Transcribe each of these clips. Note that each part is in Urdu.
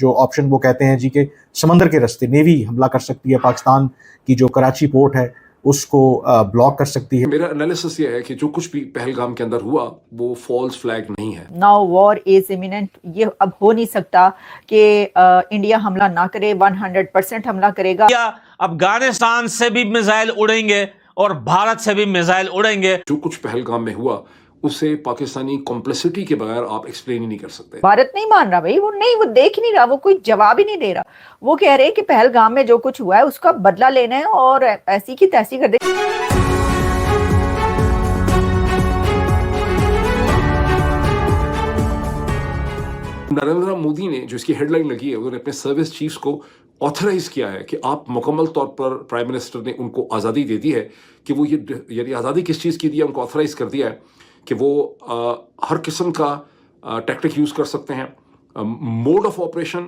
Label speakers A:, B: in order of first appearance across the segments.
A: جو آپشن وہ کہتے ہیں جی کہ سمندر کے راستے نیوی حملہ کر سکتی ہے، پاکستان کی جو کراچی پورٹ ہے اس کو بلاک کر سکتی ہے۔
B: میرا انالیسس یہ ہے کہ جو کچھ بھی پہلگام کے اندر ہوا وہ فالس فلیگ نہیں ہے۔
C: ناؤ وار از امیمنٹ، یہ اب ہو نہیں سکتا کہ انڈیا حملہ نہ کرے، 100% حملہ کرے گا۔
D: افغانستان سے بھی میزائل اڑیں گے اور بھارت سے بھی میزائل اڑیں گے۔
B: جو کچھ پہلگام میں ہوا اسے پاکستانی کمپلیسٹی کے بغیر آپ ایکسپلین ہی نہیں کر سکتے۔
C: بھارت نہیں مان رہا بھائی، وہ دیکھ نہیں رہا، وہ کوئی جواب ہی نہیں دے رہا۔ وہ کہہ رہے کہ پہلگام میں جو کچھ ہوا ہے اس کا بدلہ لینا ہے اور ایسی کی تیسی کر دے۔
B: نریندر مودی نے جو اس کی ہیڈ لائن لگی ہے انہوں نے اپنے سروس چیفز کو آتھرائز کیا ہے کہ آپ مکمل طور پر پرائم منسٹر نے ان کو آزادی دے دی ہے کہ وہ یہ یعنی آزادی کس چیز کی دی ہے، ان کو آتھرائز کر دیا ہے کہ وہ ہر قسم کا ٹیکٹک یوز کر سکتے ہیں، mode of operation,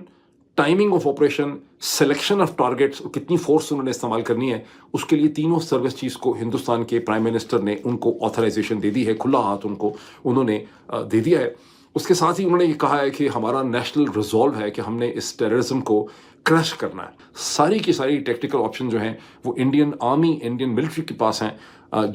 B: timing of operation, selection of targets, کتنی فورس انہوں نے استعمال کرنی ہے، اس کے لیے تینوں سروس چیفز کو ہندوستان کے پرائم منسٹر نے ان کو آتھرائزیشن دے دی ہے، کھلا ہاتھ ان کو انہوں نے دے دیا ہے۔ اس کے ساتھ ہی انہوں نے یہ کہا ہے کہ ہمارا نیشنل ریزولو ہے کہ ہم نے اس ٹیررزم کو کرش کرنا ہے۔ ساری کی ساری ٹیکٹیکل آپشن جو ہیں وہ انڈین آرمی، انڈین ملٹری کے پاس ہیں،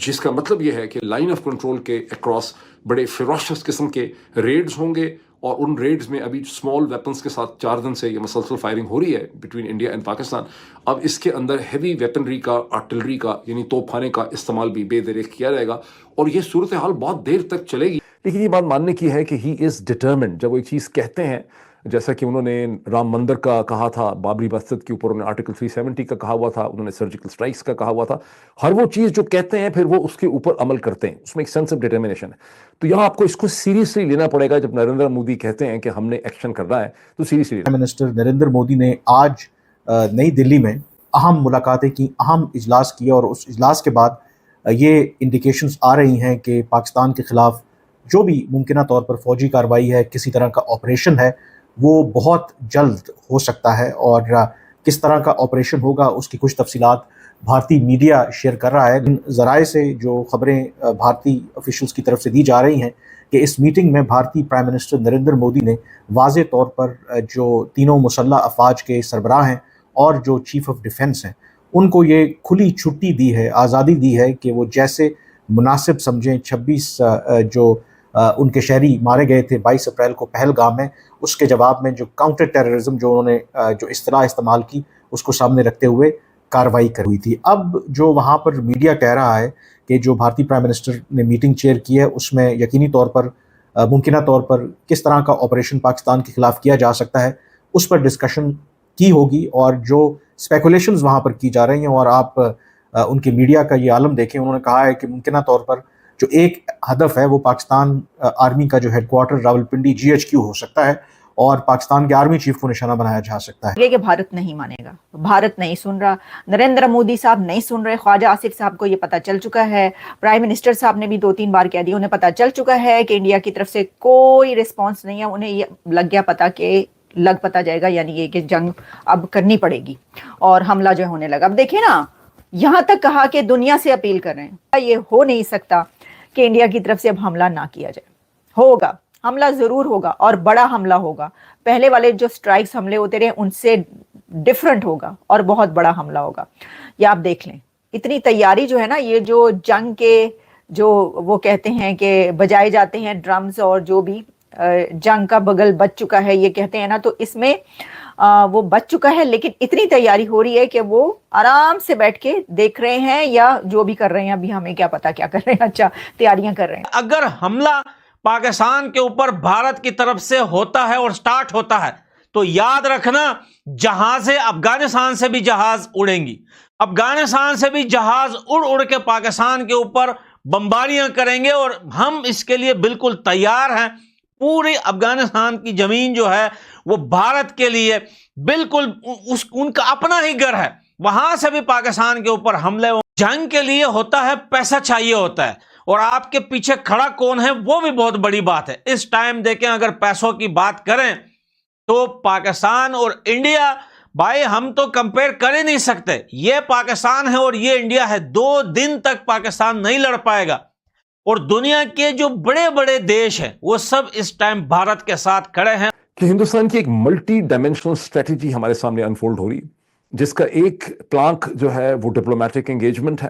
B: جس کا مطلب یہ ہے کہ لائن آف کنٹرول کے اکراس بڑے فیروشس قسم کے ریڈز ہوں گے، اور ان ریڈز میں ابھی اسمال ویپنز کے ساتھ 4 دن سے یہ مسلسل فائرنگ ہو رہی ہے بٹوین انڈیا اینڈ پاکستان۔ اب اس کے اندر ہیوی ویپنری کا، آرٹلری کا یعنی توپ خانے کا استعمال بھی بے دریغ کیا جائے گا، اور یہ صورتحال بہت دیر تک چلے گی۔
E: لیکن یہ بات ماننے کی ہے کہ ہی از ڈٹرمنڈ۔ جب وہ ایک چیز کہتے ہیں، جیسا کہ انہوں نے رام مندر کا کہا تھا، بابری مسجد کے اوپر انہوں نے آرٹیکل 370 کا کہا ہوا تھا، انہوں نے سرجیکل سٹرائکس کا کہا ہوا تھا، ہر وہ چیز جو کہتے ہیں پھر وہ اس کے اوپر عمل کرتے ہیں، اس میں ایک سینس آف ڈٹرمنیشن ہے۔ تو یہاں آپ کو اس کو سیریسلی لینا پڑے گا۔ جب نریندر مودی کہتے ہیں کہ ہم نے ایکشن کرنا ہے تو seriously
A: prime minister Narendra Modi نے آج نئی دلی میں اہم ملاقاتیں کی، اہم اجلاس کیا، اور اس اجلاس کے بعد یہ انڈیکیشنز آ رہی ہیں کہ پاکستان کے خلاف جو بھی ممکنہ طور پر فوجی کارروائی ہے، کسی طرح کا آپریشن ہے، وہ بہت جلد ہو سکتا ہے، اور کس طرح کا آپریشن ہوگا اس کی کچھ تفصیلات بھارتی میڈیا شیئر کر رہا ہے۔ ذرائع سے جو خبریں بھارتی آفیشلز کی طرف سے دی جا رہی ہیں کہ اس میٹنگ میں بھارتی پرائم منسٹر نریندر مودی نے واضح طور پر جو تینوں مسلح افواج کے سربراہ ہیں اور جو چیف آف ڈیفنس ہیں ان کو یہ کھلی چھٹی دی ہے، آزادی دی ہے کہ وہ جیسے مناسب سمجھیں 26 جو ان کے شہری مارے گئے تھے 22 اپریل کو پہلگام میں، اس کے جواب میں جو کاؤنٹر ٹیررزم جو انہوں نے جو اصطلاح استعمال کی اس کو سامنے رکھتے ہوئے کارروائی کر ہوئی تھی۔ اب جو وہاں پر میڈیا کہہ رہا ہے کہ جو بھارتی پرائم منسٹر نے میٹنگ چیئر کی ہے اس میں یقینی طور پر ممکنہ طور پر کس طرح کا آپریشن پاکستان کے خلاف کیا جا سکتا ہے اس پر ڈسکشن کی ہوگی، اور جو اسپیکولیشنز وہاں پر کی جا رہی ہیں، اور آپ ان کے میڈیا کا یہ عالم دیکھیں، انہوں نے کہا ہے کہ ممکنہ طور پر جو ایک ہدف ہے وہ پاکستان آرمی کا جو ہیڈ کوارٹر راولپنڈی GHQ ہو سکتا ہے، اور پاکستان کے آرمی چیف کو نشانہ بنایا جا سکتا ہے۔
C: یہ کہ بھارت نہیں مانے گا، بھارت نہیں سن رہا، نریندر مودی صاحب نہیں سن رہے، خواجہ آصف صاحب کو یہ پتہ چل چکا ہے، پرائم منسٹر صاحب نے بھی 2-3 بار کہہ دیا، انہیں پتہ چل چکا ہے کہ انڈیا کی طرف سے کوئی رسپانس نہیں ہے، انہیں یہ لگ گیا پتہ کہ لگ پتہ جائے گا، یعنی یہ کہ جنگ اب کرنی پڑے گی اور حملہ جو ہونے لگا۔ اب دیکھیں نا، یہاں تک کہا کہ دنیا سے اپیل کر رہے ہیں، یہ ہو نہیں سکتا کہ انڈیا کی طرف سے اب حملہ نہ کیا جائے، ہوگا حملہ ضرور ہوگا، اور بڑا حملہ ہوگا، پہلے والے جو سٹرائکس حملے ہوتے رہے ان سے ڈیفرنٹ ہوگا اور بہت بڑا حملہ ہوگا۔ یہ آپ دیکھ لیں، اتنی تیاری جو ہے نا، یہ جو جنگ کے جو وہ کہتے ہیں کہ بجائے جاتے ہیں ڈرمز، اور جو بھی جنگ کا بگل بج چکا ہے یہ کہتے ہیں نا، تو اس میں وہ بچ چکا ہے، لیکن اتنی تیاری ہو رہی ہے کہ وہ آرام سے بیٹھ کے دیکھ رہے ہیں، یا جو بھی کر رہے ہیں، ابھی ہمیں کیا پتا کیا کر رہے ہیں، اچھا تیاریاں کر رہے ہیں۔
D: اگر حملہ پاکستان کے اوپر بھارت کی طرف سے ہوتا ہے اور سٹارٹ ہوتا ہے تو یاد رکھنا، جہازیں افغانستان سے بھی جہاز اڑیں گی، افغانستان سے بھی جہاز اڑ کے پاکستان کے اوپر بمباریاں کریں گے، اور ہم اس کے لیے بالکل تیار ہیں۔ پوری افغانستان کی زمین جو ہے وہ بھارت کے لیے بالکل ان کا اپنا ہی گھر ہے، وہاں سے بھی پاکستان کے اوپر حملے۔ جنگ کے لیے ہوتا ہے پیسہ چاہیے ہوتا ہے، اور آپ کے پیچھے کھڑا کون ہے وہ بھی بہت بڑی بات ہے۔ اس ٹائم دیکھیں، اگر پیسوں کی بات کریں تو پاکستان اور انڈیا، بھائی ہم تو کمپیئر کر ہی نہیں سکتے، یہ پاکستان ہے اور یہ انڈیا ہے، 2 دن تک پاکستان نہیں لڑ پائے گا، اور دنیا کے جو بڑے بڑے دیش ہیں وہ سب اس ٹائم بھارت کے ساتھ کھڑے ہیں۔
E: کہ ہندوستان کی ایک ملٹی ڈائمینشنل اسٹریٹجی ہمارے سامنے انفولڈ ہو رہی ہے، جس کا ایک پلانک جو ہے وہ ڈپلومیٹک انگیجمنٹ ہے،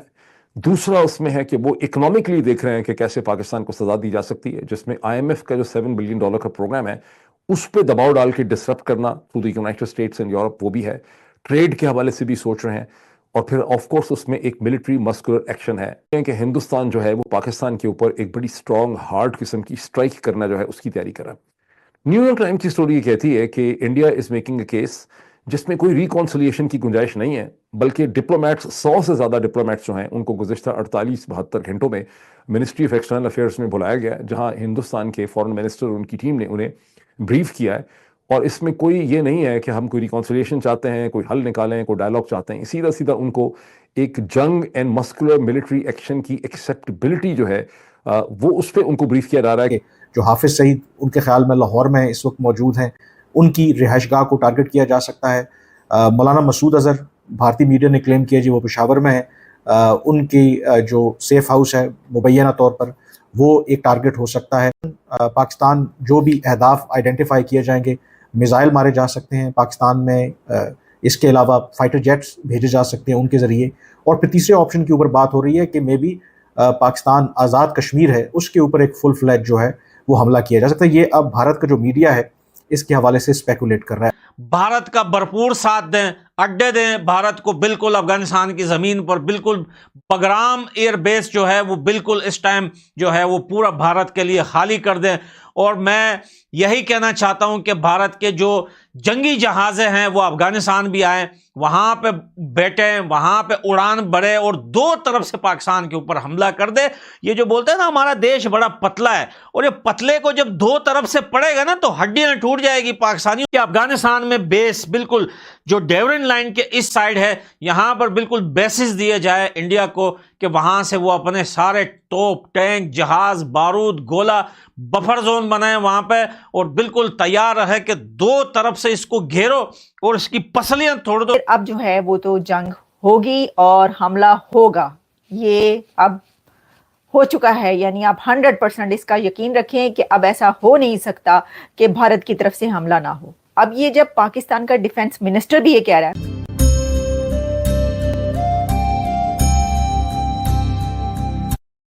E: دوسرا اس میں ہے کہ وہ اکنامکلی دیکھ رہے ہیں کہ کیسے پاکستان کو سزا دی جا سکتی ہے، جس میں IMF کا جو $7 بلین کا پروگرام ہے اس پہ دباؤ ڈال کے ڈسرپٹ کرنا through the United States and Europe وہ بھی ہے، ٹریڈ کے حوالے سے بھی سوچ رہے ہیں، اور پھر آف کورس اس میں ایک ملٹری مسکولر ایکشن ہے کہ ہندوستان جو ہے وہ پاکستان کے اوپر ایک بڑی اسٹرانگ ہارڈ قسم کی اسٹرائک کرنا جو ہے اس کی تیاری کر رہا ہے۔ نیو یارک ٹائمز کی سٹوری یہ کہتی ہے کہ India is making a case جس میں کوئی ریکانسلیشن کی گنجائش نہیں ہے، بلکہ ڈپلومیٹس 100 سے زیادہ ڈپلومیٹس جو ہیں ان کو گزشتہ 48-72 گھنٹوں میں منسٹری آف ایکسٹرنل افیئرس میں بلایا گیا ہے، جہاں ہندوستان کے فارن منسٹر ان کی ٹیم نے انہیں بریف کیا ہے، اور اس میں کوئی یہ نہیں ہے کہ ہم کوئی ریکانسلیشن چاہتے ہیں، کوئی حل نکالیں، کوئی ڈائلاگ چاہتے ہیں، سیدھا سیدھا ان کو ایک جنگ اینڈ مسکولر ملٹری ایکشن کی ایکسیپٹیبلٹی جو ہے وہ اس پہ ان کو بریف کیا جا رہا ہے کہ
A: جو حافظ سعید ان کے خیال میں لاہور میں اس وقت موجود ہیں، ان کی رہائش گاہ کو ٹارگٹ کیا جا سکتا ہے۔ مولانا مسعود اظہر، بھارتی میڈیا نے کلیم کیا جی وہ پشاور میں ہے، ان کی جو سیف ہاؤس ہے مبینہ طور پر وہ ایک ٹارگٹ ہو سکتا ہے۔ پاکستان جو بھی اہداف آئیڈینٹیفائی کیے جائیں گے، میزائل مارے جا سکتے ہیں پاکستان میں، اس کے علاوہ فائٹر جیٹس بھیجے جا سکتے ہیں ان کے ذریعے، اور پھر تیسرے آپشن کے اوپر بات ہو رہی ہے کہ مے بی پاکستان آزاد کشمیر ہے اس کے اوپر ایک فل فلیج جو ہے وہ حملہ کیا جا سکتا ہے۔ یہ اب بھارت کا جو میڈیا ہے اس کے حوالے سے اسپیکولیٹ کر رہا ہے۔
D: بھارت کا بھرپور ساتھ دیں، اڈے دیں بھارت کو، بالکل افغانستان کی زمین پر بالکل بگرام ایئر بیس جو ہے وہ بالکل اس ٹائم جو ہے وہ پورا بھارت کے لیے خالی کر دیں، اور میں یہی کہنا چاہتا ہوں کہ بھارت کے جو جنگی جہازیں ہیں وہ افغانستان بھی آئیں، وہاں پہ بیٹھیں، وہاں پہ اڑان بڑھے اور دو طرف سے پاکستان کے اوپر حملہ کر دے۔ یہ جو بولتے ہیں نا ہمارا دیش بڑا پتلا ہے، اور یہ پتلے کو جب دو طرف سے پڑے گا نا تو ہڈیاں ٹوٹ جائے گی پاکستانیوں کی۔ افغانستان میں بیس بالکل جو ڈیورن لائن کے اس سائڈ ہے، یہاں پر بالکل بیسز دیے جائے انڈیا کو کہ وہاں سے وہ اپنے سارے توپ، ٹینک، جہاز، بارود، گولہ، بفر زون بنائیں وہاں پہ، اور بالکل تیار رہے کہ دو طرف سے اس کو گھیرو اور اس کی پسلیاں توڑ دو۔
C: اب جو ہے وہ تو جنگ ہوگی اور حملہ ہوگا، یہ اب ہو چکا ہے، یعنی آپ 100% اس کا یقین رکھیں کہ اب ایسا ہو نہیں سکتا کہ بھارت کی طرف سے حملہ نہ ہو۔ اب یہ جب پاکستان کا ڈیفنس منسٹر بھی یہ کہہ رہا ہے